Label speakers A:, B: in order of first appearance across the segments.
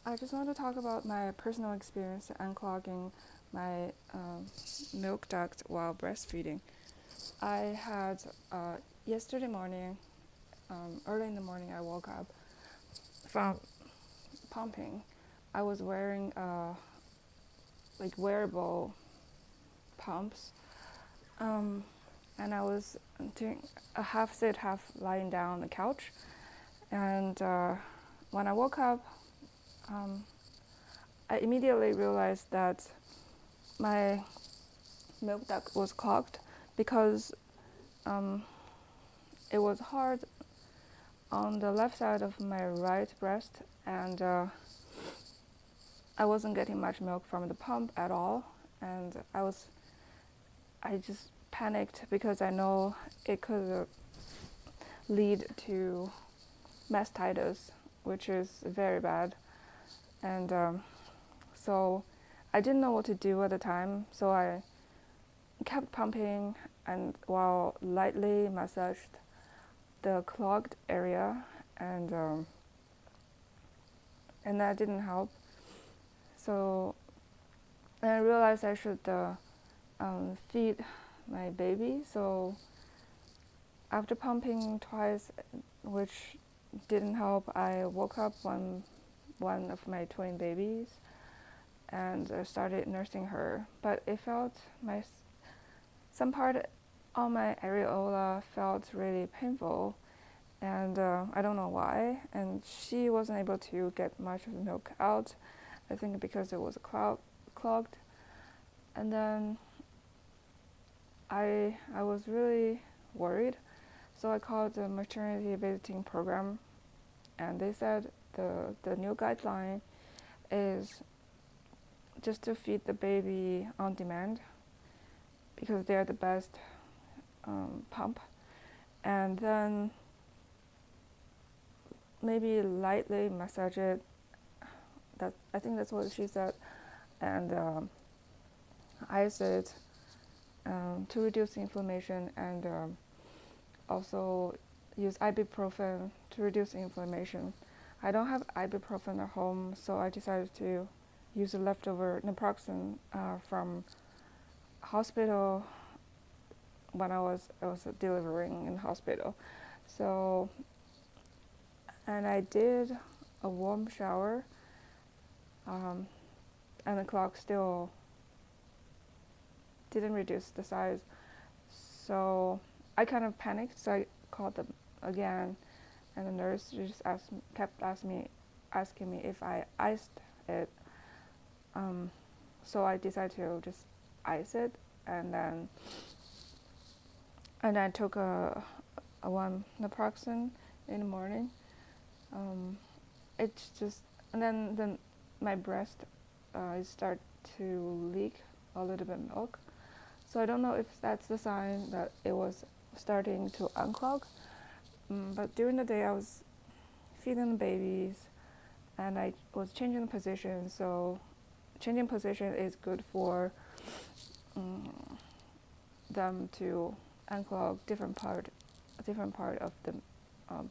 A: I just want to talk about my personal experience unclogging my milk duct while breastfeeding. I had yesterday morning, early in the morning, I woke up from pumping. I was wearing like wearable pumps, um, and I was doing a half sit, half lying down on the couch. And when I woke up, um, I immediately realized that my milk duct was clogged because um, it was hard on the left side of my right breast, and I wasn't getting much milk from the pump at all. And I just panicked because I know it could lead to mastitis, which is very bad. And so I didn't know what to do at the time, so I kept pumping and while lightly massaged the clogged area, and that didn't help. So and I realized I should feed my baby. So after pumping twice, which didn't help, I woke up one of my twin babies and started nursing her. But it felt some part on my areola felt really painful, and I don't know why. And she wasn't able to get much of the milk out. I think because it was clogged. And then I was really worried, so I called the maternity visiting program, and they said the new guideline is just to feed the baby on demand because they're the best pump, and then maybe lightly massage it. That I think that's what she said, and ice it to reduce inflammation, and also use ibuprofen to reduce inflammation. I don't have ibuprofen at home, so I decided to use the leftover naproxen from hospital when I was delivering in hospital. So, and I did a warm shower, and the clog still didn't reduce the size. So I kind of panicked, so I called them again, and the nurse just kept asking me if I iced it. So I decided to just ice it, and then I took a one naproxen in the morning. It's just, and then my breast start to leak a little bit milk. So I don't know if that's the sign that it was starting to unclog. But during the day I was feeding the babies, and I was changing the position. So changing position is good for them to unclog different part of the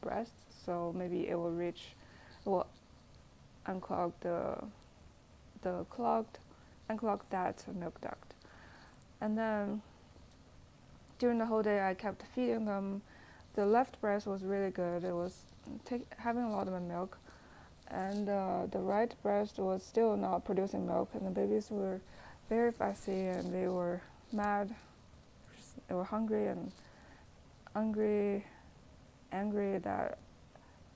A: breast. So maybe it will unclog the unclog that milk duct. And then during the whole day, I kept feeding them. The left breast was really good. It was having a lot of milk, and the right breast was still not producing milk. And the babies were very fussy, and they were mad. They were hungry and angry that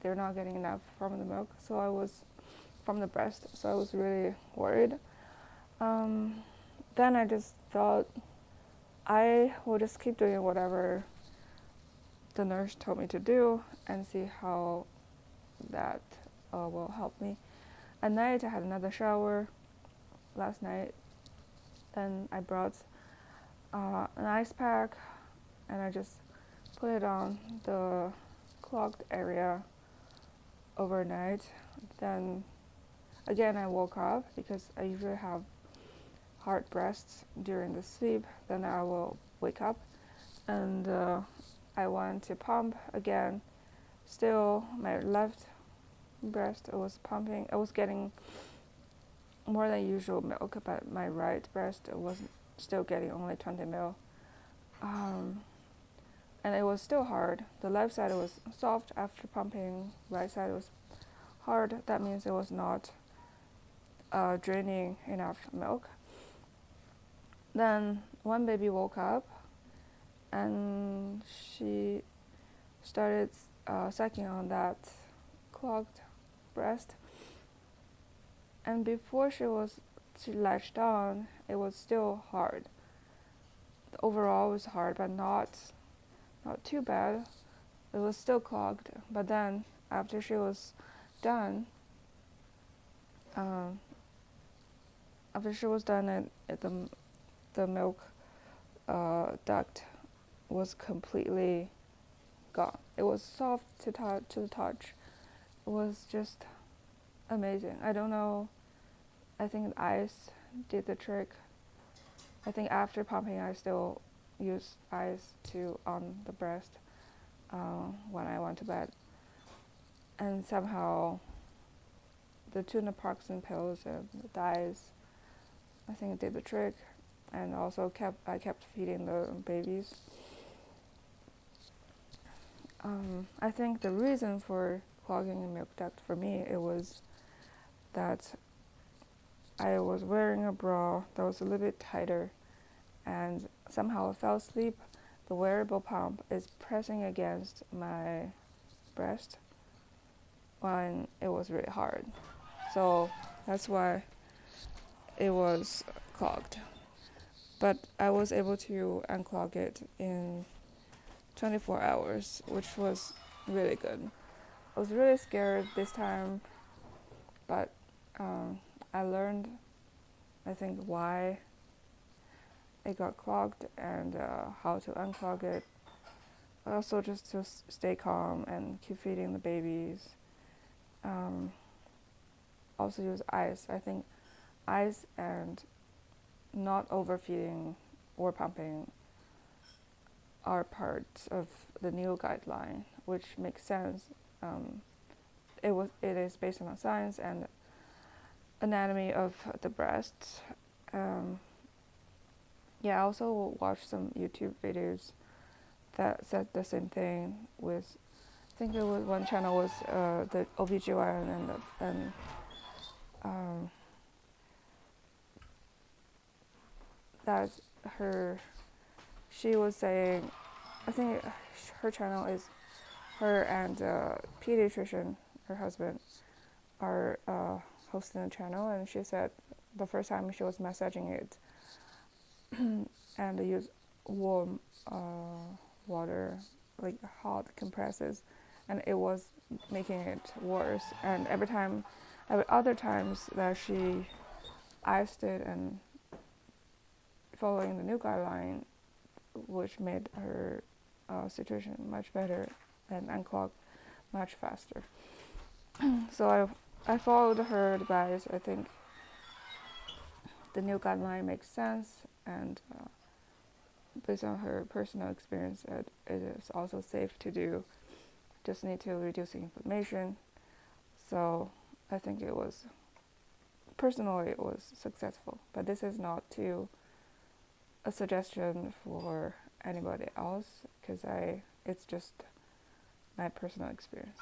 A: they're not getting enough from the milk. So I was from the breast. So I was really worried. Then I just thought I will just keep doing whatever the nurse told me to do and see how that will help me. At night I had another shower last night. Then I brought an ice pack, and I just put it on the clogged area overnight. Then again I woke up because I usually have hard breasts during the sleep. Then I will wake up, and I want to pump again. Still my left breast was pumping. I was getting more than usual milk, but my right breast was still getting only 20 ml. And it was still hard. The left side was soft after pumping, right side was hard. That means it was not draining enough milk. Then one baby woke up and she started sucking on that clogged breast. And before she latched on, it was still hard. Overall, it was hard, but not too bad. It was still clogged. But then, after she was done, um, the milk duct was completely gone. It was soft to the touch. It was just amazing. I don't know. I think ice did the trick. I think after pumping, I still use ice on the breast when I went to bed. And somehow the 2 naproxen pills and the dyes, I think it did the trick. And also I kept feeding the babies. I think the reason for clogging the milk duct for me, it was that I was wearing a bra that was a little bit tighter, and somehow I fell asleep. The wearable pump is pressing against my breast when it was really hard. So that's why it was clogged. But I was able to unclog it in 24 hours, which was really good. I was really scared this time, but I learned, I think, why it got clogged and how to unclog it. Also, just to stay calm and keep feeding the babies. Also use ice. I think ice and not overfeeding or pumping are parts of the new guideline, which makes sense. It is based on science and anatomy of the breast. I also watched some YouTube videos that said the same thing. With, I think it was one channel was the OBGYN and that she was saying, I think her channel is her and pediatrician, her husband, are hosting the channel, and she said the first time she was massaging it and they use warm water, like hot compresses, and it was making it worse. And other times that she iced it and following the new guideline, which made her situation much better and unclogged much faster. So I followed her advice. I think the new guideline makes sense, and based on her personal experience, it is also safe to do. Just need to reduce the inflammation. So I think it was successful. But this is not a suggestion for anybody else, because it's just my personal experience.